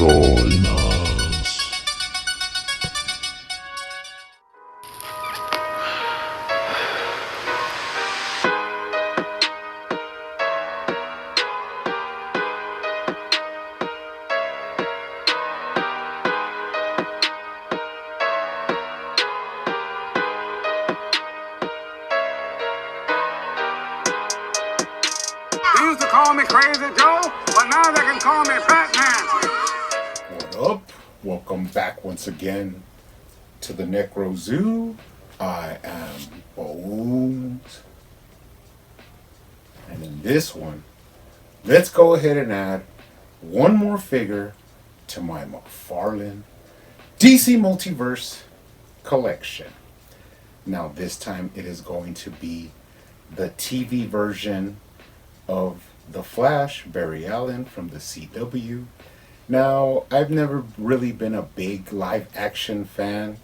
います。They used to call me Crazy Joe, but now they can call me Batman. What up? Welcome back once again to the Necro Zoo. I am Bones. And in this one, let's go ahead and add one more figure to my McFarlane DC Multiverse collection. Now this time it is going to be the TV version of The Flash, Barry Allen from the CW. Now, I've never really been a big live action fan,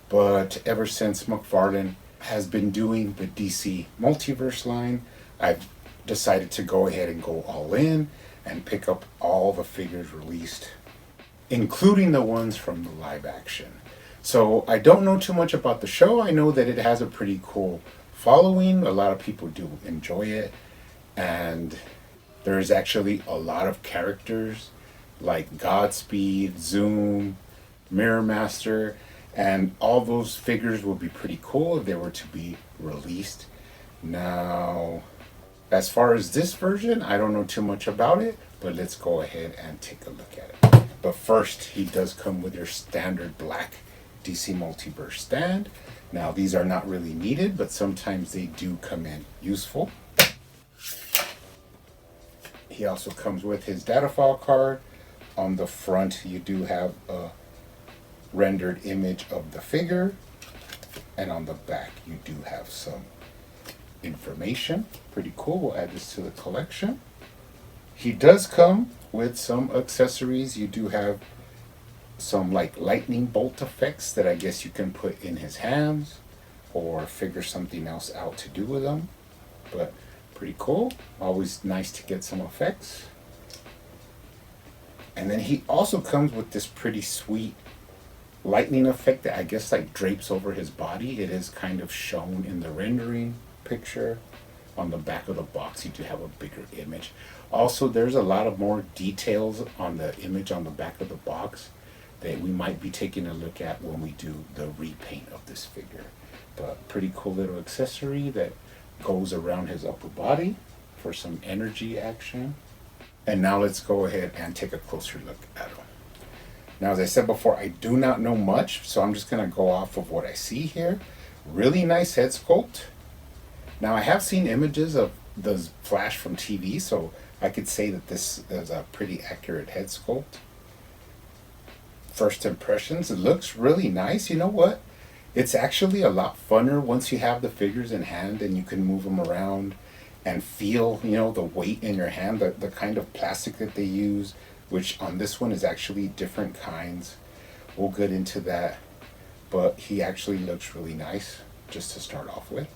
but ever since McFarlane has been doing the DC Multiverse line, I've decided to go ahead and go all in and pick up all the figures released, including the ones from the live action. So I don't know too much about the show. I know that it has a pretty cool following. A lot of people do enjoy it. And there's actually a lot of characters like Godspeed, Zoom, Mirror Master, and all those figures would be pretty cool if they were to be released. Now, as far as this version, I don't know too much about it, but let's go ahead and take a look at it. But first, he does come with your standard black DC Multiverse stand. Now, these are not really needed, but sometimes they do come in useful. He also comes with his data file card. On the front, you do have a rendered image of the figure. And on the back, you do have some information. Pretty cool. We'll add this to the collection. He does come with some accessories. You do have some like lightning bolt effects that I guess you can put in his hands or figure something else out to do with them. But pretty cool. Always nice to get some effects. And then he also comes with this pretty sweet lightning effect that I guess like drapes over his body. It is kind of shown in the rendering picture. On the back of the box, you do have a bigger image. Also, there's a lot of more details on the image on the back of the box that we might be taking a look at when we do the repaint of this figure. But pretty cool little accessory that goes around his upper body for some energy action. And now let's go ahead and take a closer look at him. Now, as I said before, I do not know much, so I'm just going to go off of what I see here. Really nice head sculpt. Now, I have seen images of the Flash from TV, so I could say that this is a pretty accurate head sculpt. First impressions, it looks really nice. You know what? It's actually a lot funner once you have the figures in hand and you can move them around and feel, the weight in your hand, the kind of plastic that they use, which on this one is actually different kinds. We'll get into that, but he actually looks really nice just to start off with.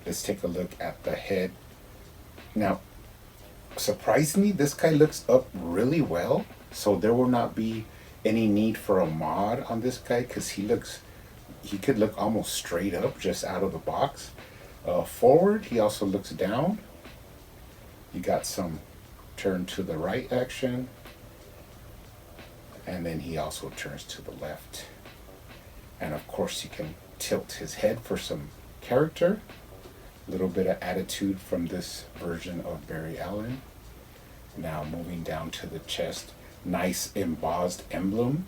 Let's take a look at the head. Now, surprisingly, this guy looks up really well, so there will not be any need for a mod on this guy because he could look almost straight up just out of the box. Forward, he also looks down. You got some turn to the right action. And then he also turns to the left. And of course, you can tilt his head for some character. A little bit of attitude from this version of Barry Allen. Now moving down to the chest. Nice embossed emblem.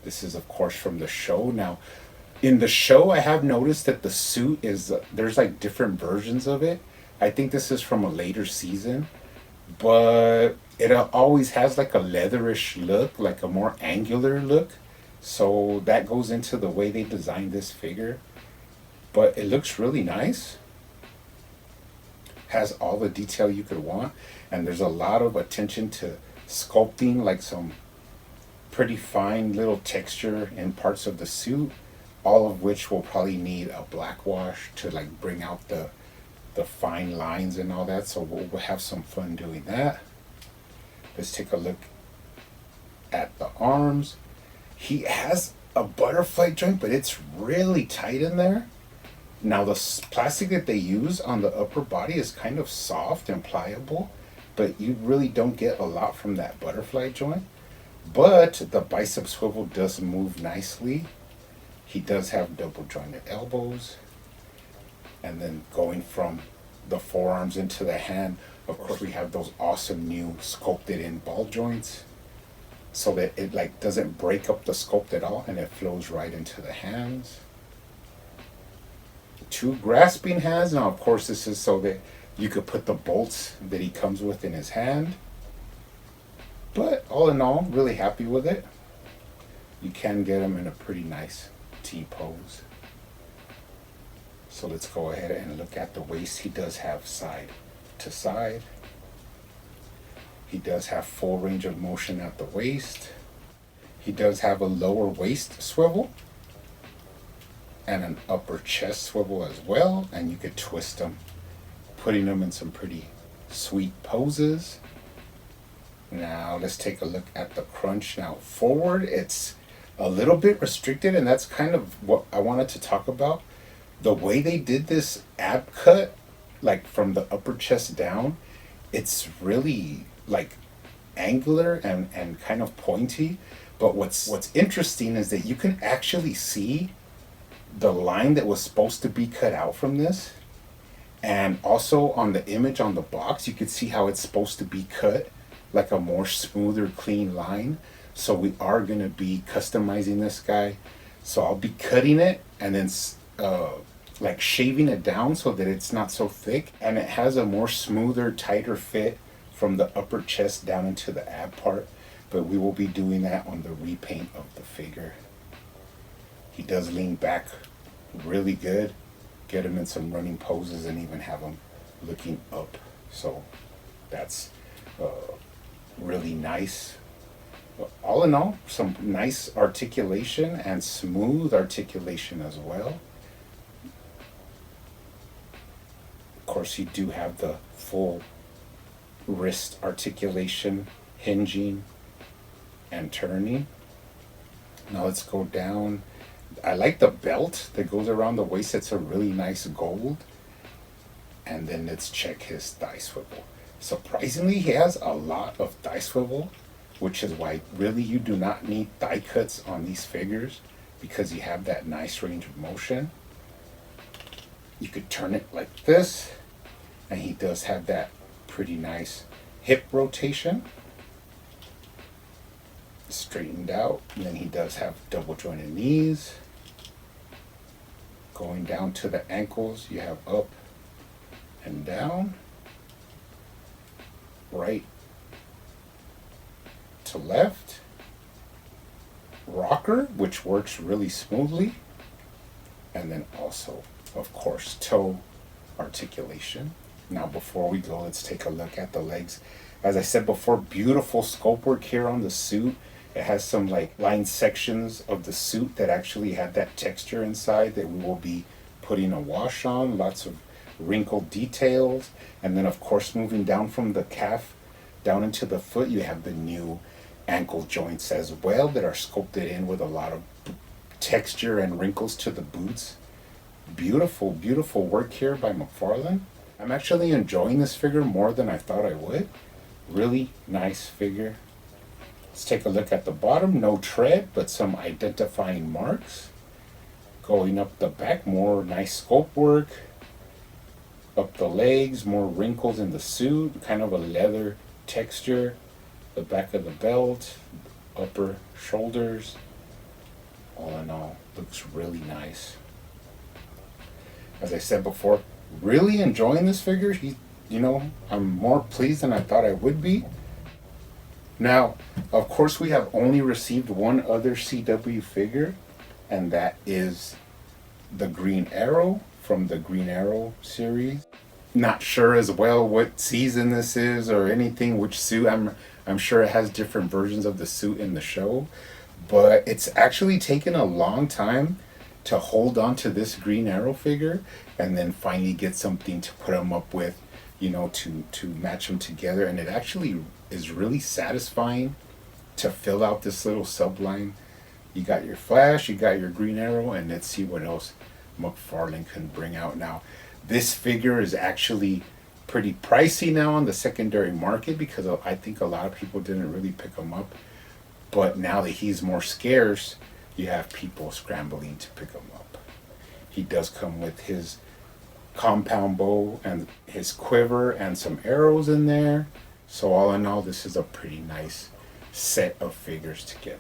This is, of course, from the show. Now, in the show, I have noticed that the suit there's like different versions of it. I think this is from a later season, but it always has like a leatherish look, like a more angular look. So that goes into the way they designed this figure. But it looks really nice. Has all the detail you could want. And there's a lot of attention to sculpting, like some pretty fine little texture in parts of the suit. All of which will probably need a black wash to like bring out the fine lines and all that. So we'll have some fun doing that. Let's take a look at the arms. He has a butterfly joint, but it's really tight in there. Now the plastic that they use on the upper body is kind of soft and pliable, but you really don't get a lot from that butterfly joint. But the bicep swivel does move nicely. He does have double jointed elbows. And then going from the forearms into the hand, of course we have those awesome new sculpted in ball joints, so that it like doesn't break up the sculpt at all and it flows right into the hands. Two grasping hands. Now of course this is so that you could put the bolts that he comes with in his hand. But all in all, really happy with it. You can get him in a pretty nice T pose. So let's go ahead and look at the waist. He does have side to side. He does have full range of motion at the waist. He does have a lower waist swivel and an upper chest swivel as well. And you could twist him, putting him in some pretty sweet poses. Now let's take a look at the crunch. Now forward, it's a little bit restricted, and that's kind of what I wanted to talk about. The way they did this ab cut, like from the upper chest down, it's really like angular and kind of pointy. But what's interesting is that you can actually see the line that was supposed to be cut out from this. And also on the image on the box, you could see how it's supposed to be cut like a more smoother, clean line. So we are going to be customizing this guy. So I'll be cutting it and then like shaving it down so that it's not so thick, and it has a more smoother, tighter fit from the upper chest down into the ab part. But we will be doing that on the repaint of the figure. He does lean back really good. Get him in some running poses and even have him looking up. So that's really nice. All in all, some nice articulation and smooth articulation as well. Of course, you do have the full wrist articulation, hinging and turning. Now let's go down. I like the belt that goes around the waist. It's a really nice gold. And then let's check his thigh swivel. Surprisingly, he has a lot of thigh swivel, which is why really you do not need thigh cuts on these figures, because you have that nice range of motion. You could turn it like this, and he does have that pretty nice hip rotation, straightened out. And then he does have double jointed knees. Going down to the ankles, you have up and down, right to left, rocker, which works really smoothly, and then also, of course, toe articulation. Now before we go, let's take a look at the legs. As I said before, beautiful sculpt work here on the suit. It has some like line sections of the suit that actually had that texture inside that we will be putting a wash on. Lots of wrinkled details. And then of course, moving down from the calf down into the foot, you have the new ankle joints as well that are sculpted in with a lot of texture and wrinkles to the boots. Beautiful, beautiful work here by McFarlane. I'm actually enjoying this figure more than I thought I would. Really nice figure. Let's take a look at the bottom. No tread, but some identifying marks. Going up the back, more nice sculpt work. Up the legs, more wrinkles in the suit, kind of a leather texture. The back of the belt, upper shoulders. All in all, looks really nice. As I said before, really enjoying this figure. I'm more pleased than I thought I would be. Now, of course, we have only received one other CW figure, and that is the Green Arrow from the Green Arrow series. Not sure as well what season this is or anything, which suit. I'm sure it has different versions of the suit in the show, but it's actually taken a long time to hold on to this Green Arrow figure and then finally get something to put him up with, to match them together. And it actually is really satisfying to fill out this little subline. You got your Flash, you got your Green Arrow, and let's see what else McFarlane can bring out now. This figure is actually pretty pricey now on the secondary market because I think a lot of people didn't really pick him up. But now that he's more scarce, you have people scrambling to pick him up. He does come with his compound bow and his quiver and some arrows in there. So all in all, this is a pretty nice set of figures together.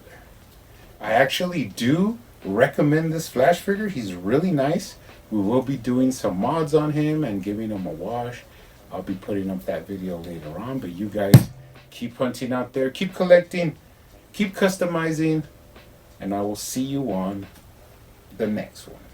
I actually do recommend this Flash figure. He's really nice. We will be doing some mods on him and giving him a wash. I'll be putting up that video later on. But you guys keep hunting out there. Keep collecting. Keep customizing. And I will see you on the next one.